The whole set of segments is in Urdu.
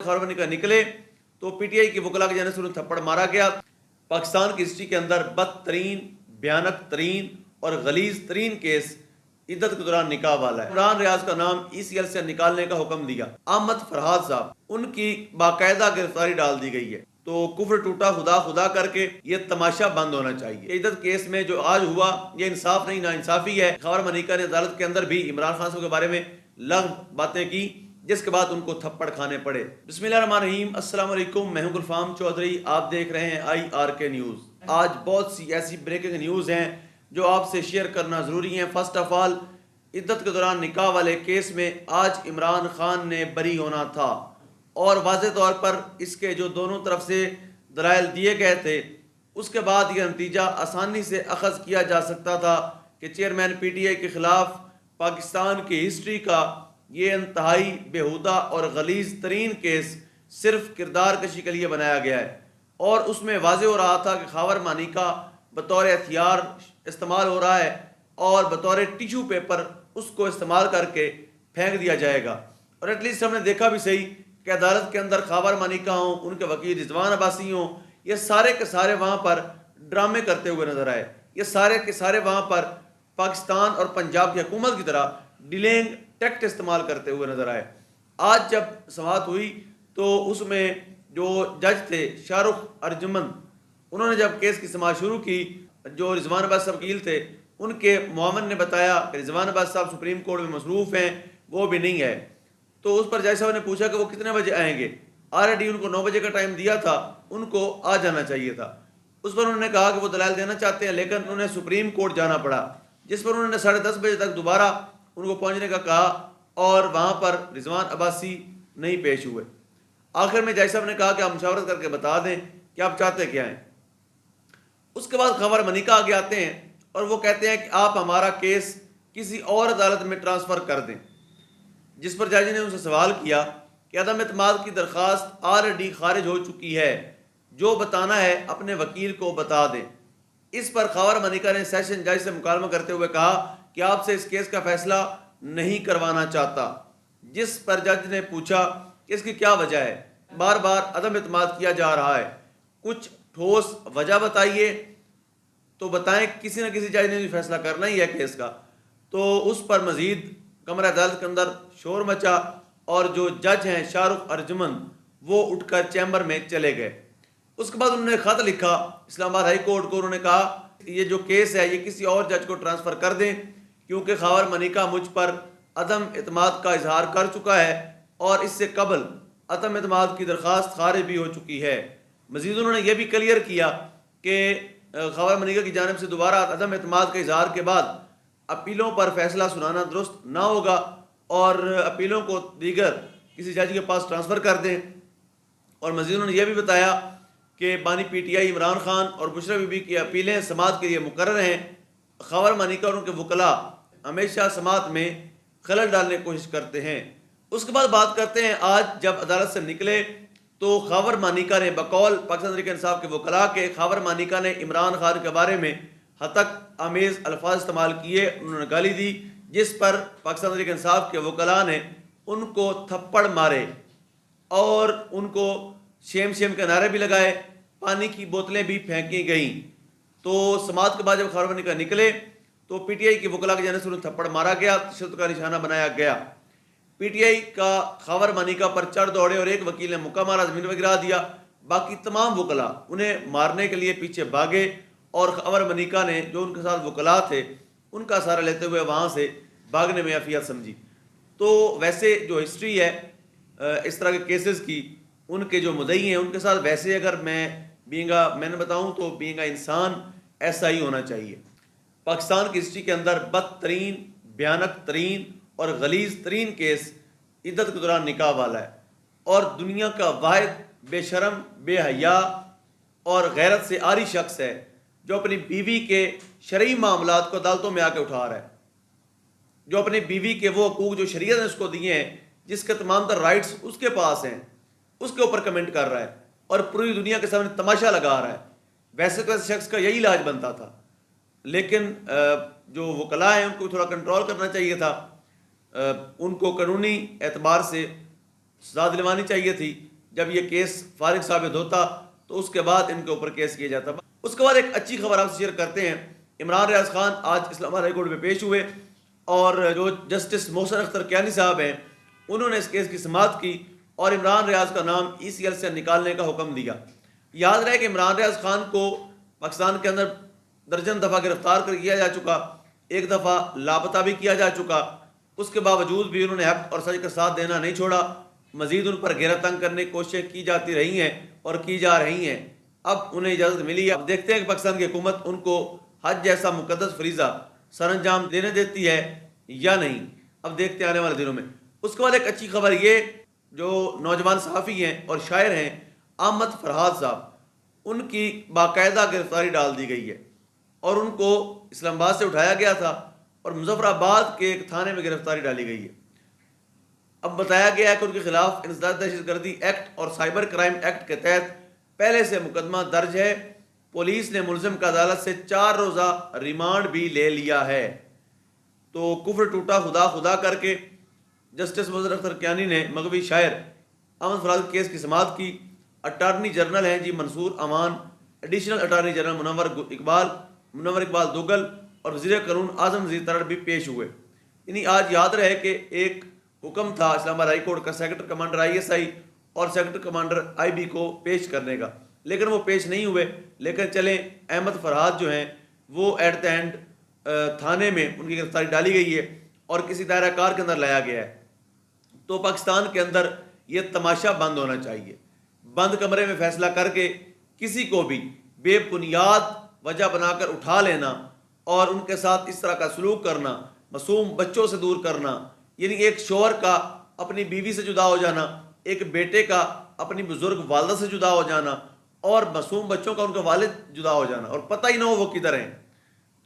خبر نکلے تو پی ٹی آئی کی وکلا کی جانب سے انہیں تھپڑ مارا گیا۔ پاکستان کی ہسٹری کے اندر بدترین، بھیانک ترین اور غلیظ ترین کیس عدت کے دوران نکاح والا ہے۔ عمران ریاض کا نام ای سی ایل سے نکالنے کا حکم دیا۔ احمد فرحاد صاحب، ان کی باقاعدہ گرفتاری ڈال دی گئی ہے۔ تو کفر ٹوٹا خدا خدا کر کے یہ تماشا بند ہونا چاہیے۔ عدت کیس میں جو آج ہوا یہ انصاف نہیں، نا انصافی ہے۔ خاور منیکا نے عدالت کے اندر بھی عمران خان صاحب کے بارے میں لغو باتیں کی، جس کے بعد ان کو تھپڑ کھانے پڑے۔ بسم اللہ الرحمن الرحیم، السلام علیکم، میں ہوں گلفام چودھری، آپ دیکھ رہے ہیں IRK نیوز۔ آج بہت سی ایسی بریکنگ نیوز ہیں جو آپ سے شیئر کرنا ضروری ہیں۔ فرسٹ آف آل، عدت کے دوران نکاح والے کیس میں آج عمران خان نے بری ہونا تھا، اور واضح طور پر اس کے جو دونوں طرف سے دلائل دیے گئے تھے، اس کے بعد یہ نتیجہ آسانی سے اخذ کیا جا سکتا تھا کہ چیئرمین پی ٹی آئی کے خلاف پاکستان کی ہسٹری کا یہ انتہائی بیہودہ اور غلیظ ترین کیس صرف کردار کشی کے لیے بنایا گیا ہے، اور اس میں واضح ہو رہا تھا کہ خاور مانیکا بطور ہتھیار استعمال ہو رہا ہے، اور بطور ٹیشو پیپر اس کو استعمال کر کے پھینک دیا جائے گا۔ اور ایٹ لیسٹ ہم نے دیکھا بھی صحیح کہ عدالت کے اندر خاور مانیکا ہوں، ان کے وکیل رضوان عباسی ہوں، یہ سارے کے سارے وہاں پر ڈرامے کرتے ہوئے نظر آئے۔ یہ سارے کے سارے وہاں پر پاکستان اور پنجاب کی حکومت کی طرح ڈیلینگ ٹیکٹ استعمال کرتے ہوئے نظر آئے۔ آج جب سماعت ہوئی تو اس میں جو جج تھے شاہ رخ ارجمن، انہوں نے جب کیس کی سماعت شروع کی، جو رضوان عباس صاحب وکیل تھے ان کے معاون نے بتایا کہ رضوان عباس صاحب سپریم کورٹ میں مصروف ہیں، وہ بھی نہیں ہے۔ تو اس پر جج صاحب نے پوچھا کہ وہ کتنے بجے آئیں گے؟ آلریڈی ان کو 9 بجے کا ٹائم دیا تھا، ان کو آ جانا چاہیے تھا۔ اس پر انہوں نے کہا کہ وہ دلائل دینا چاہتے ہیں، لیکن انہوں نے سپریم کورٹ جانا پڑا، جس پر انہوں نے 10:30 بجے تک دوبارہ ان کو پہنچنے کا کہا، اور وہاں پر رضوان عباسی نہیں پیش ہوئے۔ آخر میں جج صاحب نے کہا کہ آپ مشاورت کر کے بتا دیں کہ آپ چاہتے کیا ہیں۔ اس کے بعد خاور منیکا آگے آتے ہیں اور وہ کہتے ہیں کہ آپ ہمارا کیس کسی اور عدالت میں ٹرانسفر کر دیں، جس پر جج نے ان سے سوال کیا کہ عدم اعتماد کی درخواست آلریڈی خارج ہو چکی ہے، جو بتانا ہے اپنے وکیل کو بتا دیں۔ اس پر خاور منیکا نے سیشن جج سے مکالمہ کرتے ہوئے کہا کہ آپ سے اس کیس کا فیصلہ نہیں کروانا چاہتا، جس پر جج نے پوچھا کہ اس کی کیا وجہ ہے؟ بار بار عدم اعتماد کیا جا رہا ہے، کچھ ٹھوس وجہ بتائیے۔ تو بتائیں، کسی نہ کسی جج نے بھی فیصلہ کرنا ہی ہے کیس کا۔ تو اس پر مزید کمرہ عدالت کے اندر شور مچا، اور جو جج ہیں شاہ رخ ارجمن، وہ اٹھ کر چیمبر میں چلے گئے۔ اس کے بعد انہوں نے خط لکھا اسلام آباد ہائی کورٹ کو، انہوں نے کہا یہ جو کیس ہے یہ کسی اور جج کو ٹرانسفر کر دیں، کیونکہ خاور منیکا مجھ پر عدم اعتماد کا اظہار کر چکا ہے، اور اس سے قبل عدم اعتماد کی درخواست خارج بھی ہو چکی ہے۔ مزید انہوں نے یہ بھی کلیئر کیا کہ خاور منیکا کی جانب سے دوبارہ عدم اعتماد کے اظہار کے بعد اپیلوں پر فیصلہ سنانا درست نہ ہوگا، اور اپیلوں کو دیگر کسی جج کے پاس ٹرانسفر کر دیں۔ اور مزید انہوں نے یہ بھی بتایا کہ بانی P T I Imran Khan اور بشرا بی بی کی اپیلیں سماعت کے لیے مقرر ہیں۔ خاور منیکا اور ان کے وکلاء ہمیشہ سماعت میں خلل ڈالنے کی کوشش کرتے ہیں۔ اس کے بعد بات کرتے ہیں آج جب عدالت سے نکلے تو خاور منیکا نے بقول پاکستان تحریک انصاف کے وکلاء کے، خاور منیکا نے عمران خان کے بارے میں ہتک آمیز الفاظ استعمال کیے، انہوں نے گالی دی، جس پر پاکستان تحریک انصاف کے وکلاء نے ان کو تھپڑ مارے، اور ان کو شیم شیم کے نعرے بھی لگائے، پانی کی بوتلیں بھی پھینکی گئیں۔ تو سماعت کے بعد جب خاور منیکا نکلے تو پی ٹی آئی کی وکلاء کی جانب سے انہیں تھپڑ مارا گیا، تشدد کا نشانہ بنایا گیا۔ پی ٹی آئی کا خاور منیکا پر چڑھ دوڑے، اور ایک وکیل نے مکہ مارا، زمین پہ گرا دیا۔ باقی تمام وکلاء انہیں مارنے کے لیے پیچھے بھاگے، اور خاور منیکا نے جو ان کے ساتھ وکلاء تھے ان کا سہارا لیتے ہوئے وہاں سے بھاگنے میں عافیت سمجھی۔ تو ویسے جو ہسٹری ہے اس طرح کے کیسز کی، ان کے جو مدعی ہیں ان کے ساتھ ویسے اگر میں نے بتاؤں تو بینگا انسان ایسا ہی ہونا چاہیے۔ پاکستان کی ہسٹری کے اندر بدترین، بھیانک ترین اور غلیظ ترین کیس عدت کے دوران نکاح والا ہے، اور دنیا کا واحد بے شرم، بے حیا اور غیرت سے عاری شخص ہے جو اپنی بیوی کے شرعی معاملات کو عدالتوں میں آ کے اٹھا رہا ہے، جو اپنی بیوی کے وہ حقوق جو شریعت نے اس کو دیے ہیں، جس کے تمام تر رائٹس اس کے پاس ہیں، اس کے اوپر کمنٹ کر رہا ہے، اور پوری دنیا کے سامنے تماشا لگا رہا ہے۔ ویسے تو ایسے شخص کا یہی علاج بنتا تھا، لیکن جو وکلاء ہیں ان کو تھوڑا کنٹرول کرنا چاہیے تھا، ان کو قانونی اعتبار سے سزا دلوانی چاہیے تھی، جب یہ کیس فارغ ثابت ہوتا تو اس کے بعد ان کے اوپر کیس کیا جاتا۔ اس کے بعد ایک اچھی خبر آپ سے شیئر کرتے ہیں۔ عمران ریاض خان آج اسلام آباد ہائی کورٹ میں پیش ہوئے اور جو جسٹس محسن اختر کیانی صاحب ہیں انہوں نے اس کیس کی سماعت کی اور عمران ریاض کا نام ECL سے نکالنے کا حکم دیا۔ یاد رہے کہ عمران ریاض خان کو پاکستان کے اندر درجن دفعہ گرفتار کر کیا جا چکا، ایک دفعہ لاپتہ بھی کیا جا چکا، اس کے باوجود بھی انہوں نے حق اور سچ کا ساتھ دینا نہیں چھوڑا، مزید ان پر گھیرا تنگ کرنے کی کوششیں کی جاتی رہی ہیں اور کی جا رہی ہیں۔ اب انہیں اجازت ملی ہے، اب دیکھتے ہیں کہ پاکستان کی حکومت ان کو حج جیسا مقدس فریضہ سر انجام دینے دیتی ہے یا نہیں، اب دیکھتے ہیں آنے والے دنوں میں۔ اس کے بعد ایک اچھی خبر یہ، جو نوجوان صحافی ہیں اور شاعر ہیں احمد فرحات صاحب، ان کی باقاعدہ گرفتاری ڈال دی گئی ہے اور ان کو اسلام آباد سے اٹھایا گیا تھا اور مظفر آباد کے ایک تھانے میں گرفتاری ڈالی گئی ہے۔ اب بتایا گیا ہے کہ ان کے خلاف انسداد دہشت گردی ایکٹ اور سائبر کرائم ایکٹ کے تحت پہلے سے مقدمہ درج ہے۔ پولیس نے ملزم کا عدالت سے 4 روزہ ریمانڈ بھی لے لیا ہے۔ تو کفر ٹوٹا خدا خدا کر کے جسٹس محسن اختر کیانی نے مغوی شاعر احمد فرحات کیس کی سماعت کی۔ اٹارنی جنرل ہیں جی منصور امان، ایڈیشنل اٹارنی جنرل منور اقبال دوگل اور وزیر قانون اعظم نذیر ترڑ بھی پیش ہوئے۔ یعنی آج یاد رہے کہ ایک حکم تھا اسلام آباد ہائی کورٹ کا سیکٹر کمانڈر ISI اور سیکٹر کمانڈر IB کو پیش کرنے کا، لیکن وہ پیش نہیں ہوئے۔ لیکن چلیں احمد فرحات جو ہیں وہ ایٹ دا اینڈ تھانے میں ان کی گرفتاری ڈالی گئی ہے اور کسی دائرہ کار کے اندر لایا گیا ہے۔ تو پاکستان کے اندر یہ تماشا بند ہونا چاہیے۔ بند کمرے میں فیصلہ کر کے کسی کو بھی بے بنیاد وجہ بنا کر اٹھا لینا اور ان کے ساتھ اس طرح کا سلوک کرنا، معصوم بچوں سے دور کرنا، یعنی ایک شوہر کا اپنی بیوی سے جدا ہو جانا، ایک بیٹے کا اپنی بزرگ والدہ سے جدا ہو جانا اور معصوم بچوں کا ان کا والد جدا ہو جانا اور پتہ ہی نہ ہو وہ کدھر ہیں،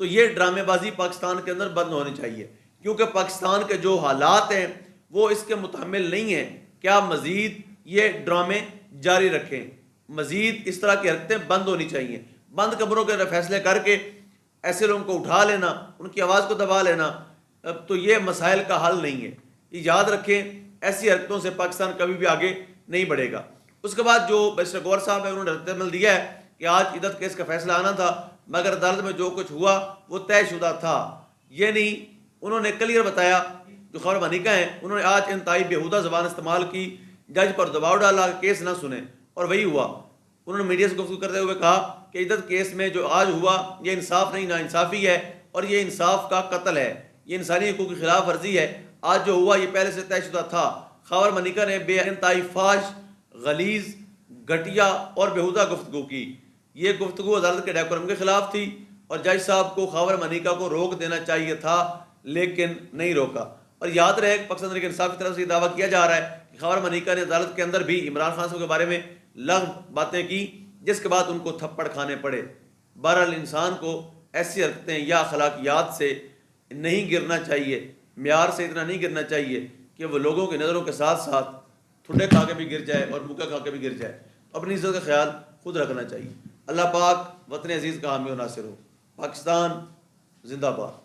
تو یہ ڈرامے بازی پاکستان کے اندر بند ہونی چاہیے، کیونکہ پاکستان کے جو حالات ہیں وہ اس کے متحمل نہیں ہیں۔ کیا مزید یہ ڈرامے جاری رکھیں؟ مزید اس طرح کی حرکتیں بند ہونی چاہیے۔ بند کمروں کے فیصلے کر کے ایسے لوگوں کو اٹھا لینا، ان کی آواز کو دبا لینا، تو یہ مسائل کا حل نہیں ہے۔ یہ یاد رکھیں، ایسی حرکتوں سے پاکستان کبھی بھی آگے نہیں بڑھے گا۔ اس کے بعد جو بیرسٹر گوہر صاحب ہیں انہوں نے رد عمل دیا ہے کہ آج عدت کیس کا فیصلہ آنا تھا، مگر عدالت میں جو کچھ ہوا وہ طے شدہ تھا۔ یہ نہیں، انہوں نے کلیئر بتایا، جو خبر مانیکا ہیں انہوں نے آج انتہائی بیہودہ زبان استعمال کی، جج پر دباؤ ڈالا کہ کیس نہ سنیں، اور وہی ہوا۔ انہوں نے میڈیا سے گفتگو کرتے ہوئے کہا کہ عدت کیس میں جو آج ہوا یہ انصاف نہیں، ناانصافی ہے اور یہ انصاف کا قتل ہے، یہ انسانی حقوق کی خلاف ورزی ہے۔ آج جو ہوا یہ پہلے سے طے شدہ تھا۔ خبر منیکا نے بے انتہائی فاحش، غلیظ، گھٹیا اور بیہودہ گفتگو کی۔ یہ گفتگو عدالت کے ڈیکورم کے خلاف تھی اور جج صاحب کو خبر منیکا کو روک دینا چاہیے تھا، لیکن نہیں روکا۔ اور یاد رہے کہ پاکستان تحریک انصاف کی طرف سے یہ دعویٰ کیا جا رہا ہے کہ خبر منیکا نے عدالت کے اندر بھی عمران خان صاحب کے بارے میں لغو باتیں کی، جس کے بعد ان کو تھپڑ کھانے پڑے۔ بہرحال انسان کو ایسی حرکتیں یا اخلاقیات سے نہیں گرنا چاہیے، معیار سے اتنا نہیں گرنا چاہیے کہ وہ لوگوں کی نظروں کے ساتھ ساتھ ٹھڈے کھا کے بھی گر جائے اور مکہ کھا کے بھی گر جائے۔ اپنی عزت کا خیال خود رکھنا چاہیے۔ اللہ پاک وطن عزیز کا حامی و ناصر ہو۔ پاکستان زندہ باد۔